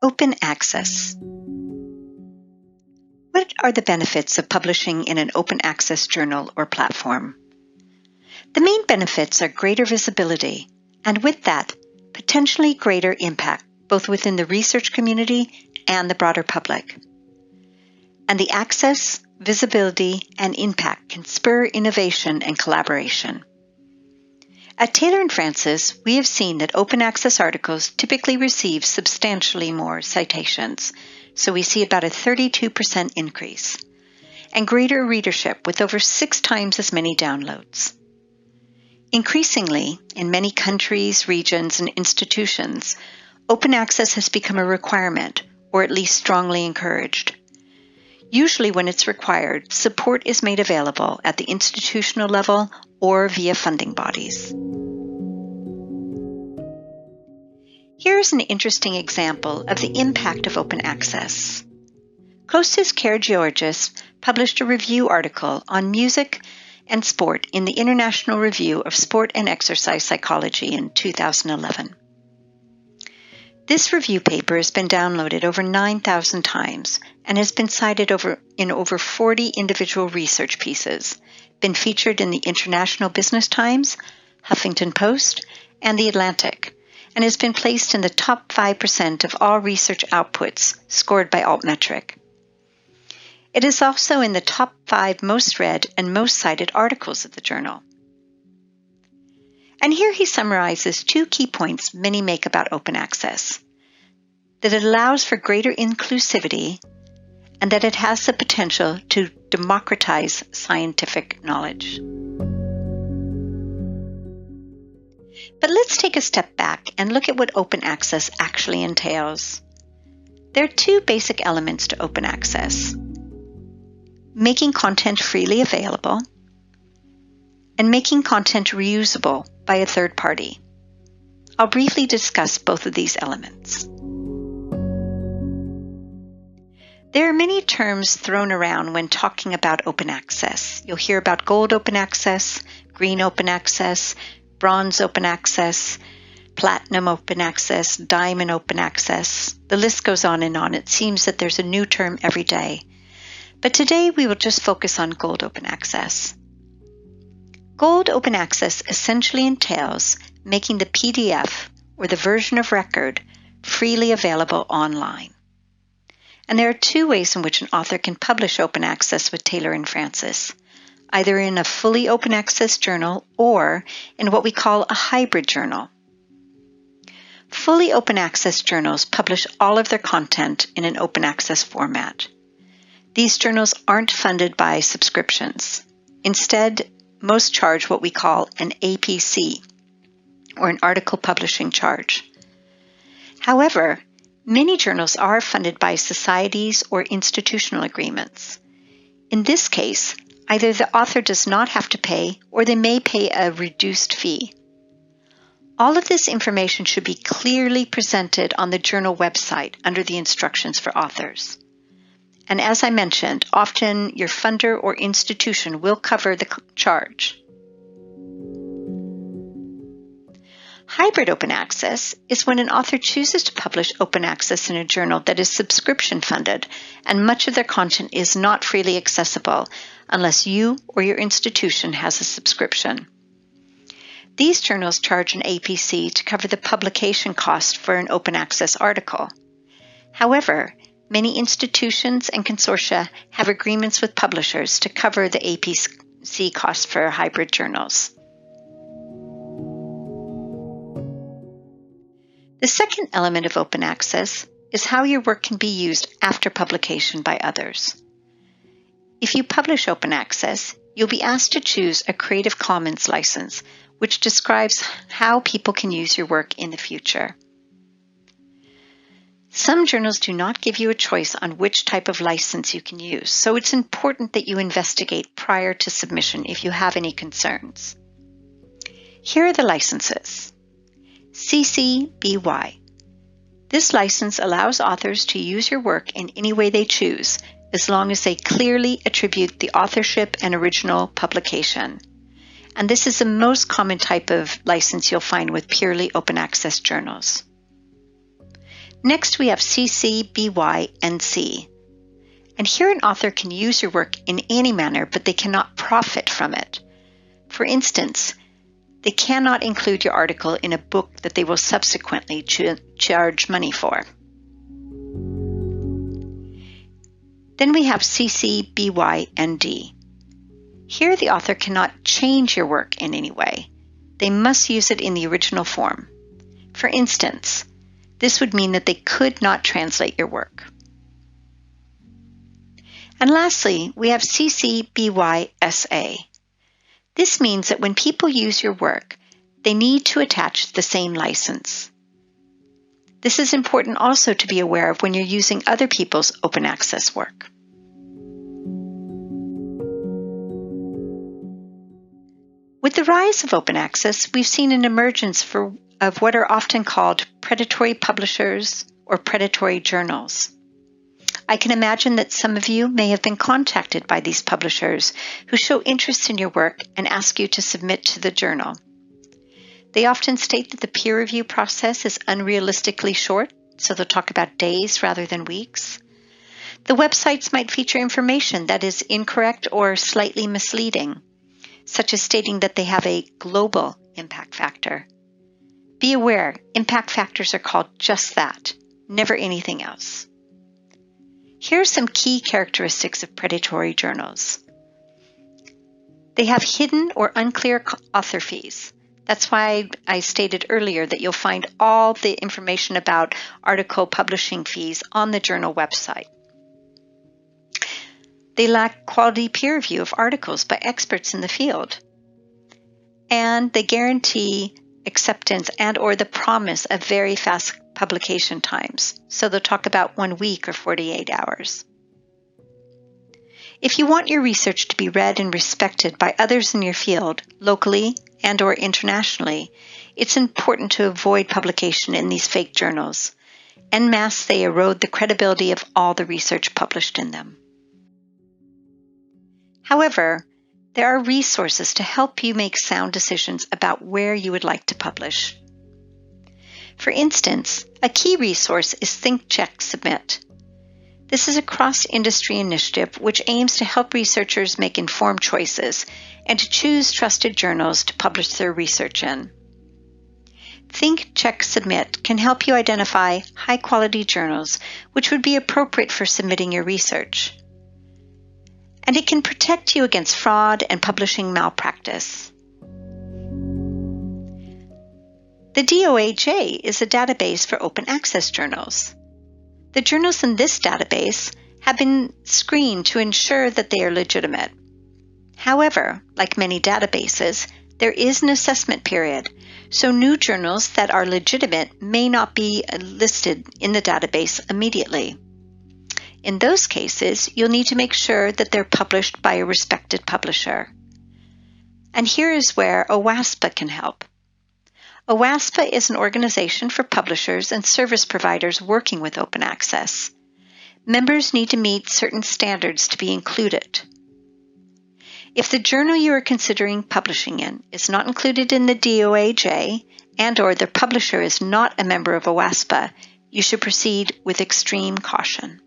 Open access. What are the benefits of publishing in an open access journal or platform? The main benefits are greater visibility, and with that, potentially greater impact, both within the research community and the broader public. And the access, visibility, and impact can spur innovation and collaboration. At Taylor & Francis, we have seen that open access articles typically receive substantially more citations, so we see about a 32% increase, and greater readership with over 6 times as many downloads. Increasingly, in many countries, regions, and institutions, open access has become a requirement, or at least strongly encouraged. Usually when it's required, support is made available at the institutional level or via funding bodies. Here's an interesting example of the impact of open access. Kostas Karageorgis published a review article on music and sport in the International Review of Sport and Exercise Psychology in 2011. This review paper has been downloaded over 9,000 times and has been cited in over 40 individual research pieces, been featured in the International Business Times, Huffington Post, and The Atlantic, and has been placed in the top 5% of all research outputs scored by Altmetric. It is also in the top 5 most read and most cited articles of the journal. And here he summarizes 2 key points many make about open access: that it allows for greater inclusivity and that it has the potential to democratize scientific knowledge. But let's take a step back and look at what open access actually entails. There are 2 basic elements to open access: making content freely available and making content reusable by a third party. I'll briefly discuss both of these elements. There are many terms thrown around when talking about open access. You'll hear about gold open access, green open access, bronze open access, platinum open access, diamond open access. The list goes on and on. It seems that there's a new term every day. But today we will just focus on gold open access. Gold open access essentially entails making the PDF, or the version of record, freely available online. And there are 2 ways in which an author can publish open access with Taylor & Francis, either in a fully open access journal or in what we call a hybrid journal. Fully open access journals publish all of their content in an open access format. These journals aren't funded by subscriptions. Instead, most charge what we call an APC, or an article publishing charge. However, many journals are funded by societies or institutional agreements. In this case, either the author does not have to pay or they may pay a reduced fee. All of this information should be clearly presented on the journal website under the instructions for authors. And as I mentioned, often your funder or institution will cover the charge. Hybrid open access is when an author chooses to publish open access in a journal that is subscription funded, and much of their content is not freely accessible unless you or your institution has a subscription. These journals charge an APC to cover the publication cost for an open access article. However, many institutions and consortia have agreements with publishers to cover the APC cost for hybrid journals. The second element of open access is how your work can be used after publication by others. If you publish open access, you'll be asked to choose a Creative Commons license, which describes how people can use your work in the future. Some journals do not give you a choice on which type of license you can use, so it's important that you investigate prior to submission if you have any concerns. Here are the licenses. CC BY. This license allows authors to use your work in any way they choose, as long as they clearly attribute the authorship and original publication. And this is the most common type of license you'll find with purely open access journals. Next, we have CC, BY, and C. And here an author can use your work in any manner, but they cannot profit from it. For instance, they cannot include your article in a book that they will subsequently charge money for. Then we have CC, BY, and D. Here the author cannot change your work in any way. They must use it in the original form. For instance, this would mean that they could not translate your work. And lastly, we have CC, BY, SA. This means that when people use your work, they need to attach the same license. This is important also to be aware of when you're using other people's open access work. With the rise of open access, we've seen an emergence of what are often called predatory publishers or predatory journals. I can imagine that some of you may have been contacted by these publishers who show interest in your work and ask you to submit to the journal. They often state that the peer review process is unrealistically short, so they'll talk about days rather than weeks. The websites might feature information that is incorrect or slightly misleading, such as stating that they have a global impact factor. Be aware, impact factors are called just that, never anything else. Here are some key characteristics of predatory journals. They have hidden or unclear author fees. That's why I stated earlier that you'll find all the information about article publishing fees on the journal website. They lack quality peer review of articles by experts in the field. And they guarantee acceptance and or the promise of very fast publication times. So they'll talk about 1 week or 48 hours. If you want your research to be read and respected by others in your field, locally and or internationally, it's important to avoid publication in these fake journals. En masse, they erode the credibility of all the research published in them. However, there are resources to help you make sound decisions about where you would like to publish. For instance, a key resource is Think, Check, Submit. This is a cross-industry initiative which aims to help researchers make informed choices and to choose trusted journals to publish their research in. Think, Check, Submit can help you identify high-quality journals which would be appropriate for submitting your research. And it can protect you against fraud and publishing malpractice. The DOAJ is a database for open access journals. The journals in this database have been screened to ensure that they are legitimate. However, like many databases, there is an assessment period, so new journals that are legitimate may not be listed in the database immediately. In those cases, you'll need to make sure that they're published by a respected publisher. And here is where OWASPA can help. OWASPA is an organization for publishers and service providers working with open access. Members need to meet certain standards to be included. If the journal you are considering publishing in is not included in the DOAJ and/or the publisher is not a member of OWASPA, you should proceed with extreme caution.